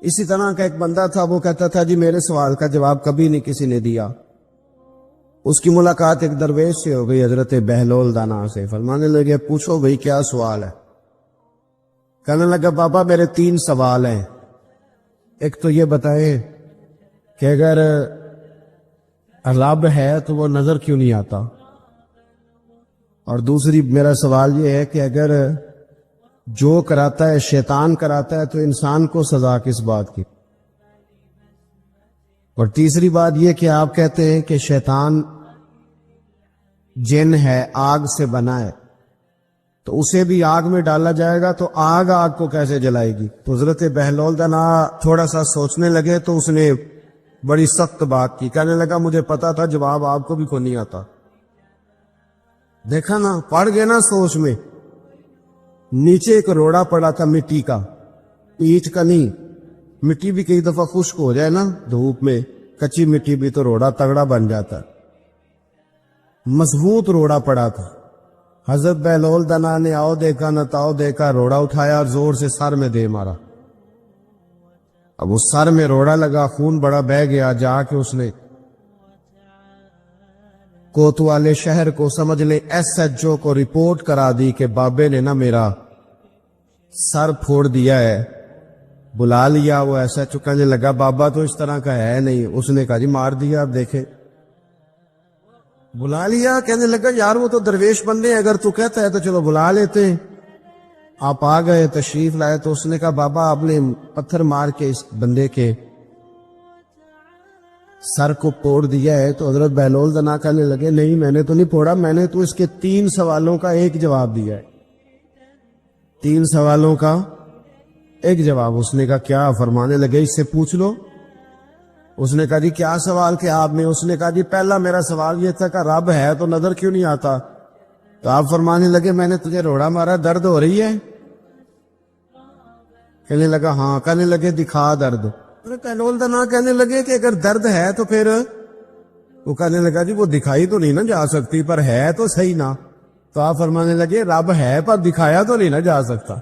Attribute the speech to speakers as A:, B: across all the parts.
A: اسی طرح کا ایک بندہ تھا، وہ کہتا تھا جی میرے سوال کا جواب کبھی نہیں کسی نے دیا۔ اس کی ملاقات ایک درویش سے ہو گئی، حضرت بہلول دانا سے۔ فرمانے لگے پوچھو بھئی کیا سوال ہے؟ کہنے لگا بابا میرے 3 سوال ہیں۔ ایک تو یہ بتائیں کہ اگر رب ہے تو وہ نظر کیوں نہیں آتا؟ اور دوسری میرا سوال یہ ہے کہ اگر جو کراتا ہے شیطان کراتا ہے تو انسان کو سزا کس بات کی؟ اور تیسری بات یہ کہ آپ کہتے ہیں کہ شیطان جن ہے، آگ سے بنا ہے، تو اسے بھی آگ میں ڈالا جائے گا تو آگ کو کیسے جلائے گی؟ تو حضرت بہلول دانا تھوڑا سا سوچنے لگے تو اس نے بڑی سخت بات کی، کہنے لگا مجھے پتا تھا جواب آپ کو بھی کوئی نہیں آتا۔ دیکھا نا، پڑ گئے نا سوچ میں۔ نیچے ایک روڑا پڑا تھا مٹی کا، اینٹ کا نہیں۔ مٹی بھی کئی دفعہ خشک ہو جائے نا دھوپ میں، کچی مٹی بھی تو روڑا تگڑا بن جاتا۔ مضبوط روڑا پڑا تھا۔ حضرت بہلول دانا نے آؤ دیکھا نہ تاؤ دیکھا، روڑا اٹھایا اور زور سے سر میں دے مارا۔ اب اس سر میں روڑا لگا، خون بڑا بہہ گیا۔ جا کے اس نے کوتوالے شہر کو، سمجھ لیں SHO کو رپورٹ کرا دی کہ بابے نے نا میرا سر پھوڑ دیا ہے۔ بلا لیا وہ SHO، کہنے لگا بابا تو اس طرح کا ہے نہیں۔ اس نے کہا جی مار دیا، اب دیکھیں۔ بلا لیا، کہنے لگا یار وہ تو درویش بندے ہیں، اگر تو کہتا ہے تو چلو بلا لیتے ہیں۔ آپ آ گئے، تشریف لائے، تو اس نے کہا بابا آپ نے پتھر مار کے اس بندے کے سر کو پھوڑ دیا ہے؟ تو حضرت بہلول دانا کہنے لگے نہیں میں نے تو نہیں پھوڑا، میں نے تو اس کے 3 سوالوں کا ایک جواب دیا ہے۔ 3 سوالوں کا ایک جواب۔ اس نے کہا کیا؟ فرمانے لگے اس سے پوچھ لو۔ اس نے کہا جی کیا سوال کیا آپ نے؟ اس نے کہا جی پہلا میرا سوال یہ تھا کہ رب ہے تو نظر کیوں نہیں آتا؟ تو آپ فرمانے لگے میں نے تجھے روڑا مارا، درد ہو رہی ہے؟ کہنے لگا ہاں۔ کہنے لگے دکھا درد۔ بہلول دانا کہنے لگے کہ اگر درد ہے تو پھر، وہ کہنے لگا جی وہ دکھائی تو نہیں نا جا سکتی، پر ہے تو صحیح نا۔ تو آپ فرمانے لگے رب ہے پر دکھایا تو نہیں نا جا سکتا،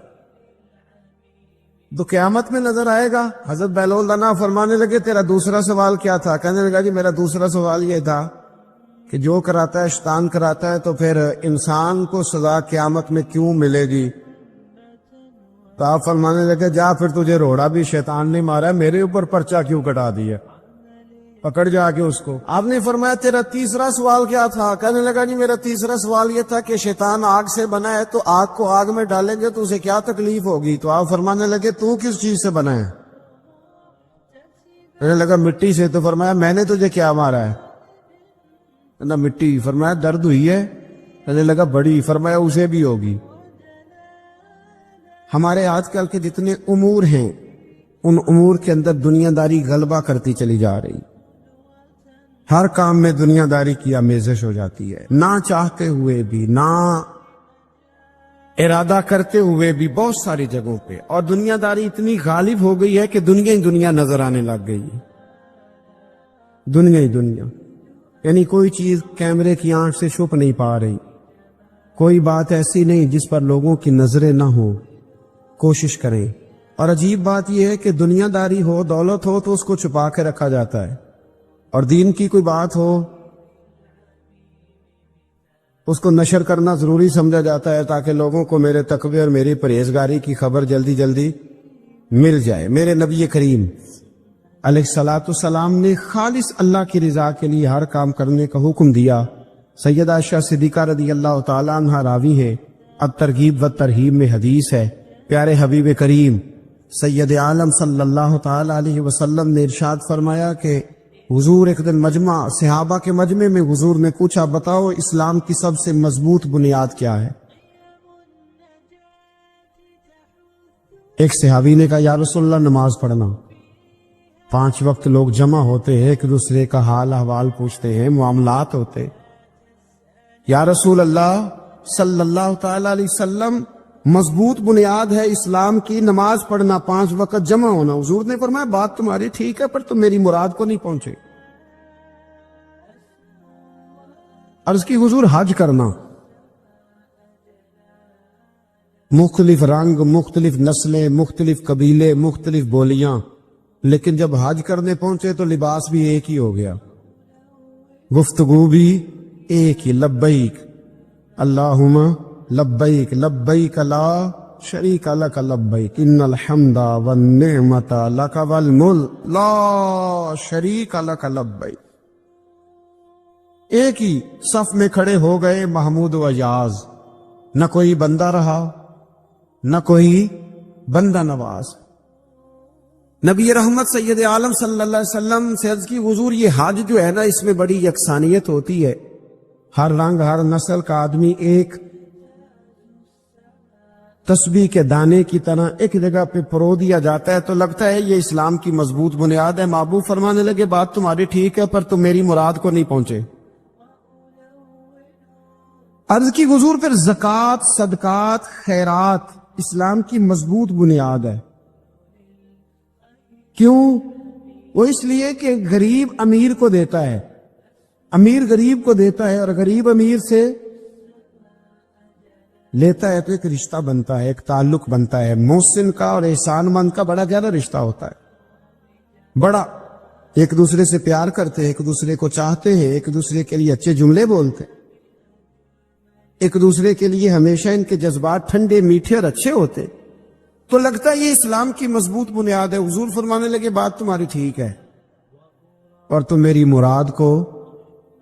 A: تو قیامت میں نظر آئے گا۔ حضرت بہلول دانا فرمانے لگے تیرا دوسرا سوال کیا تھا؟ کہنے لگا جی میرا دوسرا سوال یہ تھا کہ جو کراتا ہے شیطان کراتا ہے تو پھر انسان کو سزا قیامت میں کیوں ملے گی؟ تو آپ فرمانے لگے جا پھر تجھے روڑا بھی شیطان نے مارا ہے، میرے اوپر پرچہ کیوں کٹا دیا؟ پکڑ جا کے اس کو۔ آپ نے فرمایا تیرا تیسرا سوال کیا تھا؟ کہنے لگا جی میرا تیسرا سوال یہ تھا کہ شیطان آگ سے بنا ہے، تو آگ کو آگ میں ڈالیں گے تو اسے کیا تکلیف ہوگی؟ تو آپ فرمانے لگے تو کس چیز سے بنا ہے؟ کہنے لگا مٹی سے۔ تو فرمایا میں نے تجھے کیا مارا ہے؟ نہ مٹی۔ فرمایا درد ہوئی ہے؟ کہنے لگا بڑی۔ فرمایا اسے بھی ہوگی۔ ہمارے آج کل کے جتنے امور ہیں ان امور کے اندر دنیا داری غلبہ کرتی چلی جا رہی، ہر کام میں دنیا داری کی آمیزش ہو جاتی ہے، نہ چاہتے ہوئے بھی، نہ ارادہ کرتے ہوئے بھی، بہت ساری جگہوں پہ۔ اور دنیا داری اتنی غالب ہو گئی ہے کہ دنیا ہی دنیا نظر آنے لگ گئی ہے، دنیا ہی دنیا۔ یعنی کوئی چیز کیمرے کی آنکھ سے چھپ نہیں پا رہی، کوئی بات ایسی نہیں جس پر لوگوں کی نظریں نہ ہوں، کوشش کریں۔ اور عجیب بات یہ ہے کہ دنیا داری ہو، دولت ہو تو اس کو چھپا کے رکھا جاتا ہے، اور دین کی کوئی بات ہو اس کو نشر کرنا ضروری سمجھا جاتا ہے تاکہ لوگوں کو میرے تقوی اور میری پرہیزگاری کی خبر جلدی جلدی مل جائے۔ میرے نبی کریم علیہ الصلوۃ والسلام نے خالص اللہ کی رضا کے لیے ہر کام کرنے کا حکم دیا۔ سیدہ عائشہ صدیقہ رضی اللہ تعالیٰ عنہ راوی ہے، الترغیب و ترہیب میں حدیث ہے، پیارے حبیب کریم سید عالم صلی اللہ تعالیٰ علیہ وسلم نے ارشاد فرمایا کہ حضور ایک دن مجمع صحابہ کے مجمع میں حضور نے پوچھا بتاؤ اسلام کی سب سے مضبوط بنیاد کیا ہے؟ ایک صحابی نے کہا یا رسول اللہ نماز پڑھنا۔ 5 وقت لوگ جمع ہوتے ہیں، ایک دوسرے کا حال احوال پوچھتے ہیں، معاملات ہوتے۔ یا رسول اللہ صلی اللہ تعالی علیہ وسلم مضبوط بنیاد ہے اسلام کی نماز پڑھنا، 5 وقت جمع ہونا۔ حضور نے فرمایا بات تمہاری ٹھیک ہے پر تم میری مراد کو نہیں پہنچے۔ عرض کی حضور حج کرنا۔ مختلف رنگ، مختلف نسلیں، مختلف قبیلے، مختلف بولیاں، لیکن جب حج کرنے پہنچے تو لباس بھی ایک ہی ہو گیا، گفتگو بھی ایک ہی، لبیک اللہم لبیک لبیک لا شریک لک لبیک ان الحمد والنعمت لک والملک لا شریک لک لبیک۔ ایک ہی صف میں کھڑے ہو گئے محمود و اجاز، نہ کوئی بندہ رہا نہ کوئی بندہ نواز۔ نبی رحمت سید عالم صلی اللہ علیہ وسلم سے عرض کی حضور یہ حج جو ہے نا اس میں بڑی یکسانیت ہوتی ہے، ہر رنگ ہر نسل کا آدمی ایک تسبیح کے دانے کی طرح ایک جگہ پہ پرو دیا جاتا ہے، تو لگتا ہے یہ اسلام کی مضبوط بنیاد ہے۔ محبوب فرمانے لگے بات تمہاری ٹھیک ہے پر تم میری مراد کو نہیں پہنچے۔ عرض کی حضور پھر زکوٰۃ، صدقات، خیرات اسلام کی مضبوط بنیاد ہے، کیوں؟ وہ اس لیے کہ غریب امیر کو دیتا ہے، امیر غریب کو دیتا ہے، اور غریب امیر سے لیتا ہے تو ایک رشتہ بنتا ہے، ایک تعلق بنتا ہے۔ محسن کا اور احسان مند کا بڑا گہرا رشتہ ہوتا ہے، بڑا ایک دوسرے سے پیار کرتے ہیں، ایک دوسرے کو چاہتے ہیں، ایک دوسرے کے لیے اچھے جملے بولتے ہیں، ایک دوسرے کے لیے ہمیشہ ان کے جذبات ٹھنڈے میٹھے اور اچھے ہوتے، تو لگتا ہے یہ اسلام کی مضبوط بنیاد ہے۔ حضور فرمانے لگے بات تمہاری ٹھیک ہے اور تم میری مراد کو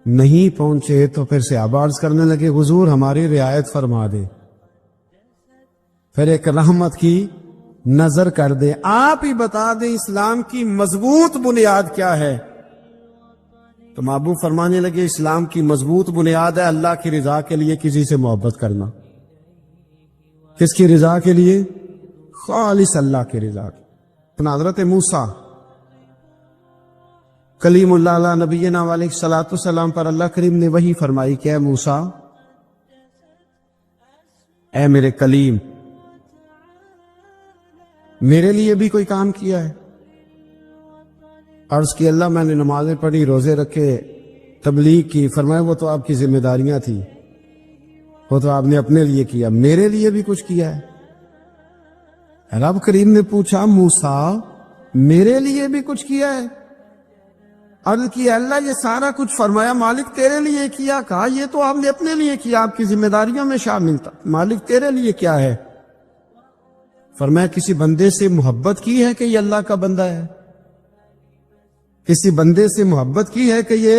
A: نہیں پہنچے، تو پھر صحابہ عرض کرنے لگے حضور ہماری رعایت فرما دے، پھر ایک رحمت کی نظر کر دے، آپ ہی بتا دیں اسلام کی مضبوط بنیاد کیا ہے۔ تو محبوب فرمانے لگے اسلام کی مضبوط بنیاد ہے اللہ کی رضا کے لیے کسی سے محبت کرنا۔ کس کی رضا کے لیے؟ خالص اللہ کی رضا کی۔ حضرت موسیٰ کلیم اللہ علیہ نبینا علیہ الصلوۃ والسلام پر اللہ کریم نے وحی فرمائی کہ اے موسیٰ، اے میرے کلیم، میرے لیے بھی کوئی کام کیا ہے؟ عرض کی اللہ میں نے نمازیں پڑھی، روزے رکھے، تبلیغ کی۔ فرمایا وہ تو آپ کی ذمہ داریاں تھیں، وہ تو آپ نے اپنے لیے کیا، میرے لیے بھی کچھ کیا ہے؟ رب کریم نے پوچھا موسیٰ میرے لیے بھی کچھ کیا ہے؟ عرض کی اللہ یہ سارا کچھ فرمایا مالک تیرے لیے کیا، کہا یہ تو آپ نے اپنے لیے کیا، آپ کی ذمہ داریوں میں شامل تھا، مالک تیرے لیے کیا ہے؟ فرمایا کسی بندے سے محبت کی ہے کہ یہ اللہ کا بندہ ہے، کسی بندے سے محبت کی ہے کہ یہ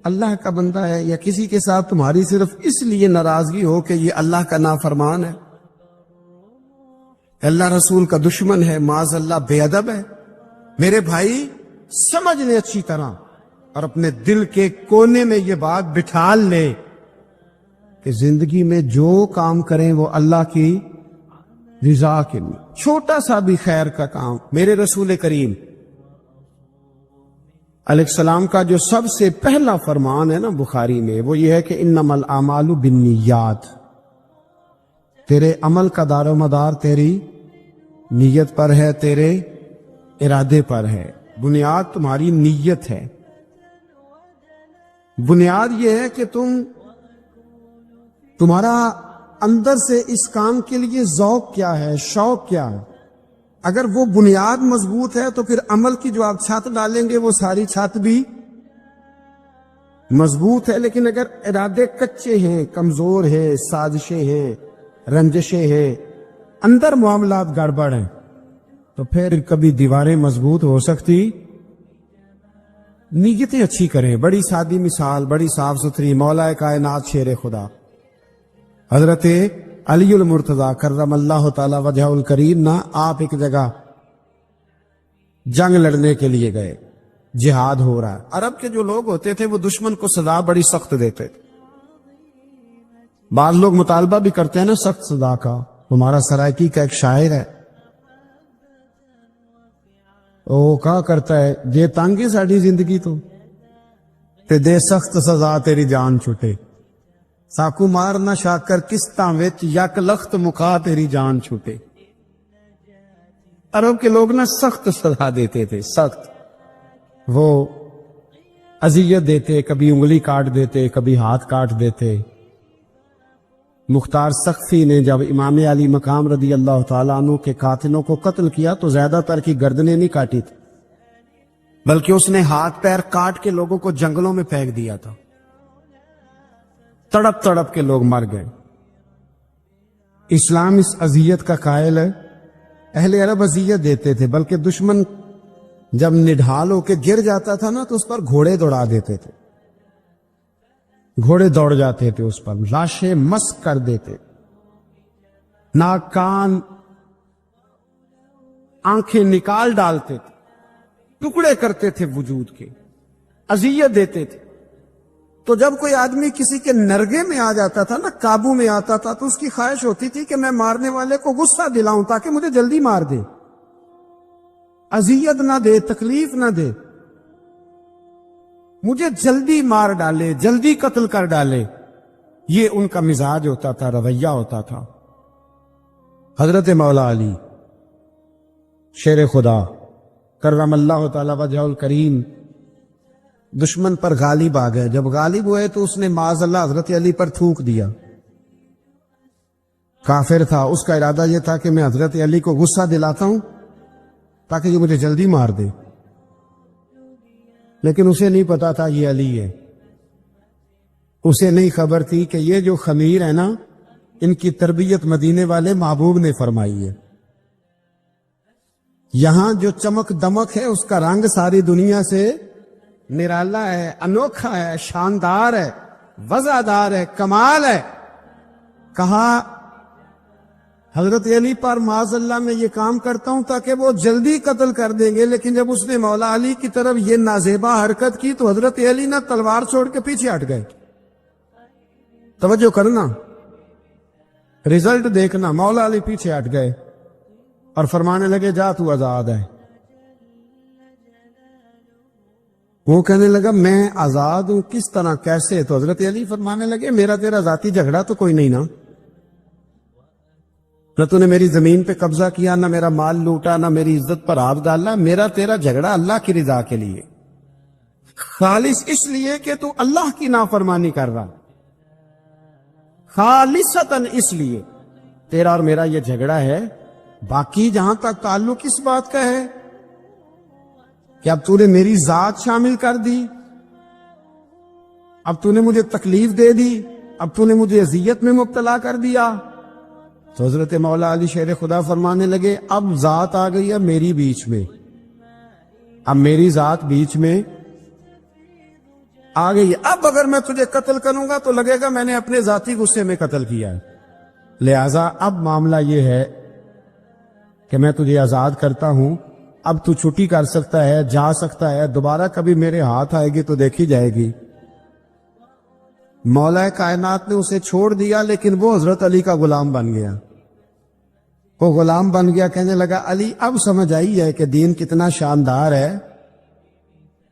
A: اللہ کا بندہ ہے، یا کسی کے ساتھ تمہاری صرف اس لیے ناراضگی ہو کہ یہ اللہ کا نافرمان ہے، اللہ رسول کا دشمن ہے، معاذ اللہ بے ادب ہے؟ میرے بھائی سمجھ لے اچھی طرح اور اپنے دل کے کونے میں یہ بات بٹھا لے کہ زندگی میں جو کام کریں وہ اللہ کی رضا کے لیے، چھوٹا سا بھی خیر کا کام۔ میرے رسول کریم علیہ السلام کا جو سب سے پہلا فرمان ہے نا بخاری میں، وہ یہ ہے کہ انما الاعمال بالنیات، تیرے عمل کا دار و مدار تیری نیت پر ہے، تیرے ارادے پر ہے، بنیاد تمہاری نیت ہے۔ بنیاد یہ ہے کہ تمہارا اندر سے اس کام کے لیے ذوق کیا ہے، شوق کیا ہے۔ اگر وہ بنیاد مضبوط ہے تو پھر عمل کی جو آپ چھت ڈالیں گے وہ ساری چھت بھی مضبوط ہے، لیکن اگر ارادے کچے ہیں، کمزور ہیں، سازشیں ہیں، رنجشیں ہیں، اندر معاملات گڑبڑ ہیں، تو پھر کبھی دیواریں مضبوط ہو سکتی۔ نیتیں اچھی کریں، بڑی سادی مثال، بڑی صاف ستھری، مولا کائنات شیر خدا حضرت علی المرتضیٰ کرم اللہ تعالی وجہ الکریم نا، آپ ایک جگہ جنگ لڑنے کے لیے گئے، جہاد ہو رہا ہے۔ عرب کے جو لوگ ہوتے تھے وہ دشمن کو سزا بڑی سخت دیتے تھے، بعض لوگ مطالبہ بھی کرتے ہیں نا سخت سزا کا۔ ہمارا سرائکی کا ایک شاعر ہے، وہ کہا کرتا ہے جے تانگی ساڑی زندگی تو تے دے سخت سزا تیری جان چھٹے، ساکو مار نہ شاکر کستاں وچ یک لخت مکا تیری جان چھوٹے۔ عرب کے لوگ نا سخت سزا دیتے تھے، سخت، وہ اذیت دیتے، کبھی انگلی کاٹ دیتے، کبھی ہاتھ کاٹ دیتے، مختار سقفی نے جب امام علی مقام رضی اللہ تعالیٰ عنہ کے قاتلوں کو قتل کیا تو زیادہ تر کی گردنیں نہیں کاٹی تھی، بلکہ اس نے ہاتھ پیر کاٹ کے لوگوں کو جنگلوں میں پھینک دیا تھا، تڑپ تڑپ کے لوگ مر گئے۔ اسلام اس اذیت کا قائل ہے۔ اہل عرب اذیت دیتے تھے، بلکہ دشمن جب نڈھال ہو کے گر جاتا تھا نا تو اس پر گھوڑے دوڑا دیتے تھے، گھوڑے دوڑ جاتے تھے اس پر، لاشیں مسک کر دیتے، ناک کان آنکھیں نکال ڈالتے تھے، ٹکڑے کرتے تھے وجود کے، اذیت دیتے تھے۔ تو جب کوئی آدمی کسی کے نرگے میں آ جاتا تھا نا، قابو میں آتا تھا، تو اس کی خواہش ہوتی تھی کہ میں مارنے والے کو غصہ دلاؤں تاکہ مجھے جلدی مار دے، اذیت نہ دے، تکلیف نہ دے، مجھے جلدی مار ڈالے، جلدی قتل کر ڈالے۔ یہ ان کا مزاج ہوتا تھا، رویہ ہوتا تھا۔ حضرت مولا علی شیر خدا کرم اللہ تعالی وجہ الکریم دشمن پر غالب آ گئے۔ جب غالب ہوئے تو اس نے معاذ اللہ حضرت علی پر تھوک دیا۔ کافر تھا، اس کا ارادہ یہ تھا کہ میں حضرت علی کو غصہ دلاتا ہوں تاکہ یہ مجھے جلدی مار دے، لیکن اسے نہیں پتا تھا یہ علی ہے۔ اسے نہیں خبر تھی کہ یہ جو خمیر ہے نا، ان کی تربیت مدینے والے محبوب نے فرمائی ہے۔ یہاں جو چمک دمک ہے اس کا رنگ ساری دنیا سے نرالا ہے، انوکھا ہے، شاندار ہے، وزادار ہے، کمال ہے۔ کہا حضرت علی پر معاذ اللہ میں یہ کام کرتا ہوں تاکہ وہ جلدی قتل کر دیں گے، لیکن جب اس نے مولا علی کی طرف یہ نازیبا حرکت کی تو حضرت علی نہ تلوار چھوڑ کے پیچھے ہٹ گئے۔ توجہ کرنا، رزلٹ دیکھنا، مولا علی پیچھے ہٹ گئے اور فرمانے لگے جا تو آزاد ہے۔ وہ کہنے لگا میں آزاد ہوں، کس طرح، کیسے؟ تو حضرت علی فرمانے لگے میرا تیرا ذاتی جھگڑا تو کوئی نہیں نا، نہ تو نے میری زمین پہ قبضہ کیا، نہ میرا مال لوٹا، نہ میری عزت پر ہاتھ ڈالا۔ میرا تیرا جھگڑا اللہ کی رضا کے لیے، خالص اس لیے کہ تو اللہ کی نافرمانی کر رہا، خالصتاً اس لیے تیرا اور میرا یہ جھگڑا ہے۔ باقی جہاں تک تعلق اس بات کا ہے کہ اب تو نے میری ذات شامل کر دی، اب تو نے مجھے تکلیف دے دی، اب تو نے مجھے اذیت میں مبتلا کر دیا۔ تو حضرت مولا علی شیر خدا فرمانے لگے اب ذات آ گئی ہے میری بیچ میں، اب میری ذات بیچ میں آ گئی، اب اگر میں تجھے قتل کروں گا تو لگے گا میں نے اپنے ذاتی غصے میں قتل کیا ہے، لہذا اب معاملہ یہ ہے کہ میں تجھے آزاد کرتا ہوں، اب تو چھٹی کر سکتا ہے، جا سکتا ہے، دوبارہ کبھی میرے ہاتھ آئے گی تو دیکھی جائے گی۔ مولا کائنات نے اسے چھوڑ دیا، لیکن وہ حضرت علی کا غلام بن گیا۔ وہ غلام بن گیا، کہنے لگا علی اب سمجھ آئی ہے کہ دین کتنا شاندار ہے،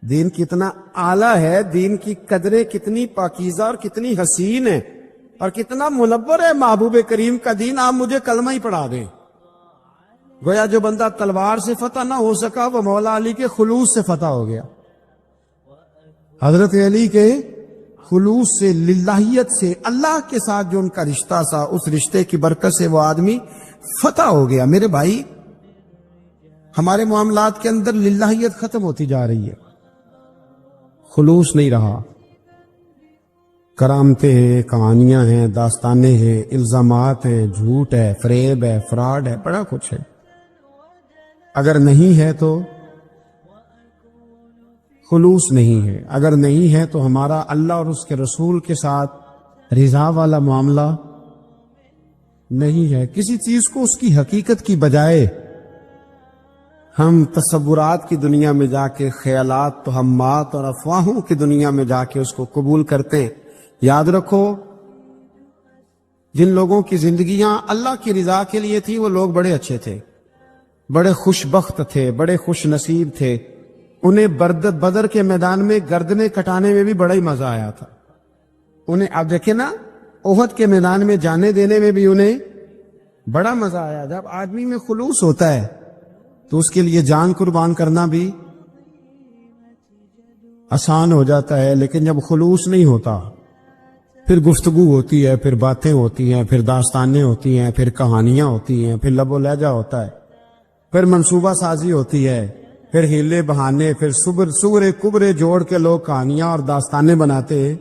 A: دین کتنا اعلیٰ ہے، دین کی قدریں کتنی پاکیزہ اور کتنی حسین ہے، اور کتنا منور ہے محبوب کریم کا دین۔ آپ مجھے کلمہ ہی پڑھا دیں۔ گویا جو بندہ تلوار سے فتح نہ ہو سکا وہ مولا علی کے خلوص سے فتح ہو گیا۔ حضرت علی کے خلوص سے، للہیت سے، اللہ کے ساتھ جو ان کا رشتہ تھا، اس رشتے کی برکت سے وہ آدمی فتح ہو گیا۔ میرے بھائی، ہمارے معاملات کے اندر للہیت ختم ہوتی جا رہی ہے، خلوص نہیں رہا، کرامتیں ہیں، کہانیاں ہیں، داستانیں ہیں، الزامات ہیں، جھوٹ ہے، فریب ہے، فراڈ ہے، بڑا کچھ ہے۔ اگر نہیں ہے تو خلوص نہیں ہے، اگر نہیں ہے تو ہمارا اللہ اور اس کے رسول کے ساتھ رضا والا معاملہ نہیں ہے۔ کسی چیز کو اس کی حقیقت کی بجائے ہم تصورات کی دنیا میں جا کے، خیالات، توہمات اور افواہوں کی دنیا میں جا کے اس کو قبول کرتے ہیں۔ یاد رکھو، جن لوگوں کی زندگیاں اللہ کی رضا کے لیے تھی وہ لوگ بڑے اچھے تھے، بڑے خوش بخت تھے، بڑے خوش نصیب تھے۔ انہیں بدر کے میدان میں گردنیں کٹانے میں بھی بڑا ہی مزہ آیا تھا انہیں۔ آپ دیکھیں نا، احد کے میدان میں جانے دینے میں بھی انہیں بڑا مزہ آیا۔ جب آدمی میں خلوص ہوتا ہے تو اس کے لیے جان قربان کرنا بھی آسان ہو جاتا ہے، لیکن جب خلوص نہیں ہوتا پھر گفتگو ہوتی ہے، پھر باتیں ہوتی ہیں، پھر داستانیں ہوتی ہیں، پھر کہانیاں ہوتی ہیں، پھر لب و لہجہ ہوتا ہے، پھر منصوبہ سازی ہوتی ہے، پھر ہیلے بہانے، پھر سورے کبرے جوڑ کے لوگ کہانیاں اور داستانیں بناتے ہیں۔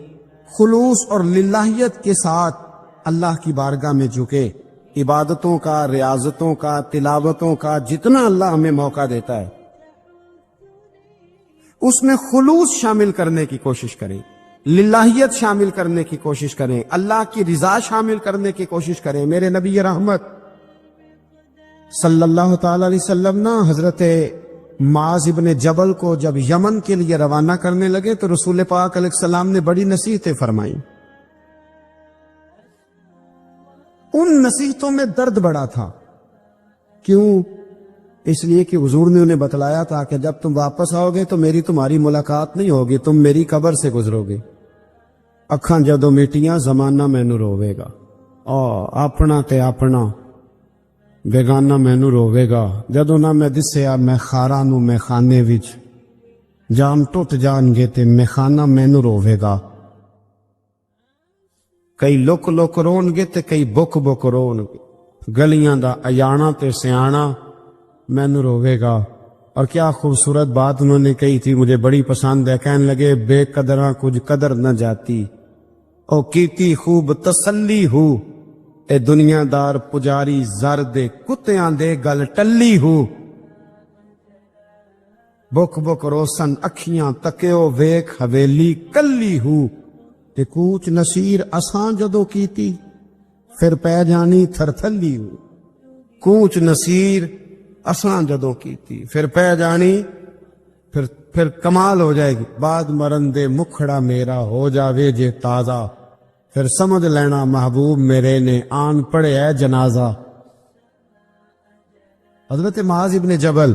A: خلوص اور للہیت کے ساتھ اللہ کی بارگاہ میں جھکے، عبادتوں کا، ریاضتوں کا، تلاوتوں کا جتنا اللہ ہمیں موقع دیتا ہے اس میں خلوص شامل کرنے کی کوشش کریں، للہیت شامل کرنے کی کوشش کریں، اللہ کی رضا شامل کرنے کی کوشش کریں۔ میرے نبی رحمت صلی اللہ تعالی علیہ وسلم نا حضرت معاذ ابن جبل کو جب یمن کے لیے روانہ کرنے لگے تو رسول پاک علیہ السلام نے بڑی نصیحتیں فرمائیں۔ ان نصیحتوں میں درد بڑا تھا، کیوں؟ اس لیے کہ حضور نے انہیں بتلایا تھا کہ جب تم واپس آؤ گے تو میری تمہاری ملاقات نہیں ہوگی، تم میری قبر سے گزرو گے۔ اکھاں جدوں میٹیاں زمانہ مینوں روے گا، اپنا تے اپنا بیگانہ مینوں روے گا، جدوں نہ میں دسیا میں خاراں نوں میں خانے وچ، جام ٹوٹ جان گے تے میں خانہ مینوں روے گا۔ کئی لک لک رون گے تے کئی بک بک رون گے، گلیاں دا ایانا تے سیانا مینوں روے گا۔ اور کیا خوبصورت بات انہوں نے کہی تھی، مجھے بڑی پسند ہے، کہنے لگے بے قدراں کچھ قدر نہ جاتی، او کیتی خوب تسلی ہو، اے دنیا دار پجاری زر دے کتیاں دے گل ٹلی ہو۔ بک بک روسن اکھیاں تکیو ویک حویلی کلی ہو، تے کوچ نصیر اساں جدو کیتی پھر پہ جانی تھرتھلی ہو۔ کوچ نصیر اساں جدو کیتی پھر پہ جانی، پھر کمال ہو جائے گی۔ بعد مرن دے مکھڑا میرا ہو جاوے جے تازہ، پھر سمجھ لینا محبوب میرے نے آن پڑے ہے جنازہ۔ حضرت معاذ ابن جبل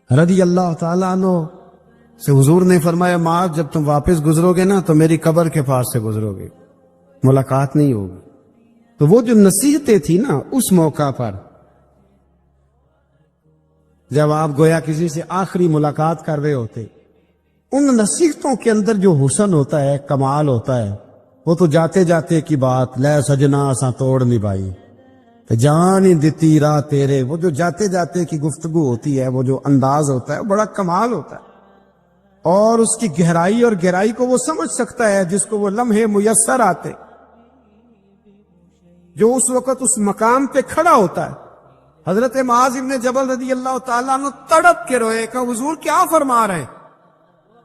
A: رضی اللہ تعالیٰ عنہ سے حضور نے فرمایا، معاذ جب تم واپس گزرو گے نا تو میری قبر کے پاس سے گزرو گے، ملاقات نہیں ہوگی۔ تو وہ جو نصیحتیں تھی نا اس موقع پر، جب آپ گویا کسی سے آخری ملاقات کر رہے ہوتے، ان نصیحتوں کے اندر جو حسن ہوتا ہے، کمال ہوتا ہے، وہ تو جاتے جاتے کی بات، لے سجنا اساں توڑ نبھائی جان ہی دتی راہ تیرے، وہ جو جاتے جاتے کی گفتگو ہوتی ہے، وہ جو انداز ہوتا ہے، وہ بڑا کمال ہوتا ہے۔ اور اس کی گہرائی اور گہرائی کو وہ سمجھ سکتا ہے جس کو وہ لمحے میسر آتے، جو اس وقت اس مقام پہ کھڑا ہوتا ہے۔ حضرت معاذ ابن جبل رضی اللہ تعالیٰ عنہ تڑپ کے روئے کہ حضور کیا فرما رہے ہیں؟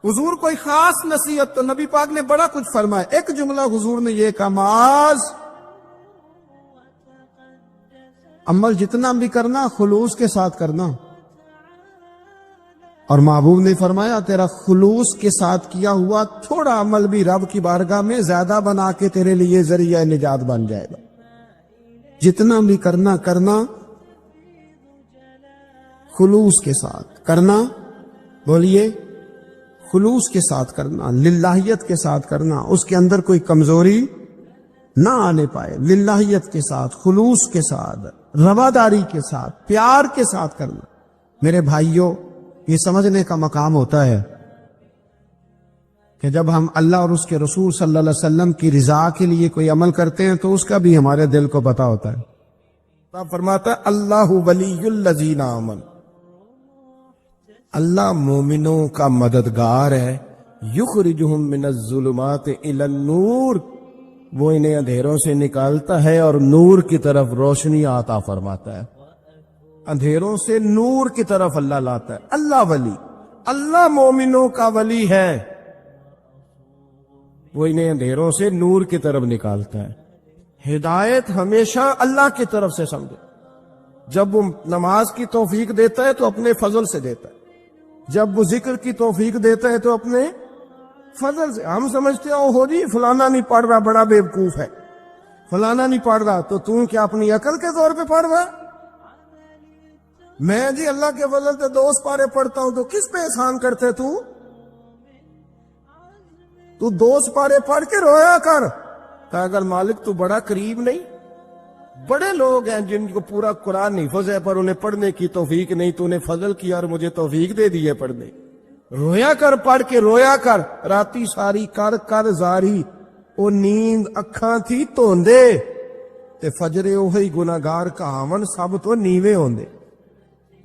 A: حضور کوئی خاص نصیحت؟ تو نبی پاک نے بڑا کچھ فرمایا۔ ایک جملہ حضور نے یہ کہا، معاذ عمل جتنا بھی کرنا خلوص کے ساتھ کرنا۔ اور محبوب نے فرمایا، تیرا خلوص کے ساتھ کیا ہوا تھوڑا عمل بھی رب کی بارگاہ میں زیادہ بنا کے تیرے لیے ذریعہ نجات بن جائے گا۔ جتنا بھی کرنا خلوص کے ساتھ کرنا، بولیے خلوص کے ساتھ کرنا، للہیت کے ساتھ کرنا، اس کے اندر کوئی کمزوری نہ آنے پائے، للہیت کے ساتھ، خلوص کے ساتھ، رواداری کے ساتھ، پیار کے ساتھ کرنا۔ میرے بھائیوں، یہ سمجھنے کا مقام ہوتا ہے کہ جب ہم اللہ اور اس کے رسول صلی اللہ علیہ وسلم کی رضا کے لیے کوئی عمل کرتے ہیں تو اس کا بھی ہمارے دل کو پتہ ہوتا ہے۔ آپ فرماتا ہے، اللہ ولی الذین آمنوا، اللہ مومنوں کا مددگار ہے، یخرجہم من الظلمات الی النور، وہ انہیں اندھیروں سے نکالتا ہے اور نور کی طرف روشنی عطا فرماتا ہے۔ اندھیروں سے نور کی طرف اللہ لاتا ہے۔ اللہ ولی، اللہ مومنوں کا ولی ہے، وہ انہیں اندھیروں سے نور کی طرف نکالتا ہے۔ ہدایت ہمیشہ اللہ کی طرف سے سمجھے۔ جب وہ نماز کی توفیق دیتا ہے تو اپنے فضل سے دیتا ہے، جب وہ ذکر کی توفیق دیتا ہے تو اپنے فضل سے۔ ہم سمجھتے ہیں ہو جی فلانا نہیں پڑھ رہا بڑا بیوقوف ہے، فلانا نہیں پڑھ رہا تو کیا اپنی عقل کے طور پہ پڑھ رہا؟ میں جی اللہ کے فضل سے 2 پارے پڑھتا ہوں تو کس پہ احسان کرتے تو 2 پارے پڑھ کے رویا کر کہ اگر مالک تو بڑا قریب نہیں۔ بڑے لوگ ہیں جن کو پورا قرآن حفظ ہے پر انہیں پڑھنے کی توفیق نہیں، تو انہیں فضل کیا اور مجھے توفیق دے دی ہے پڑھنے۔ رویا کر، پڑھ کے رویا کر، راتی ساری کر زاری
B: ਉਹ ਨੀਂਦ ਅੱਖਾਂ ਥੀ ਧੋਂਦੇ ਤੇ ਫਜਰੇ ਉਹੀ ਗੁਨਾਹਗਾਰ ਕਹਾਵਨ ਸਭ ਤੋਂ ਨੀਵੇਂ ਹੁੰਦੇ।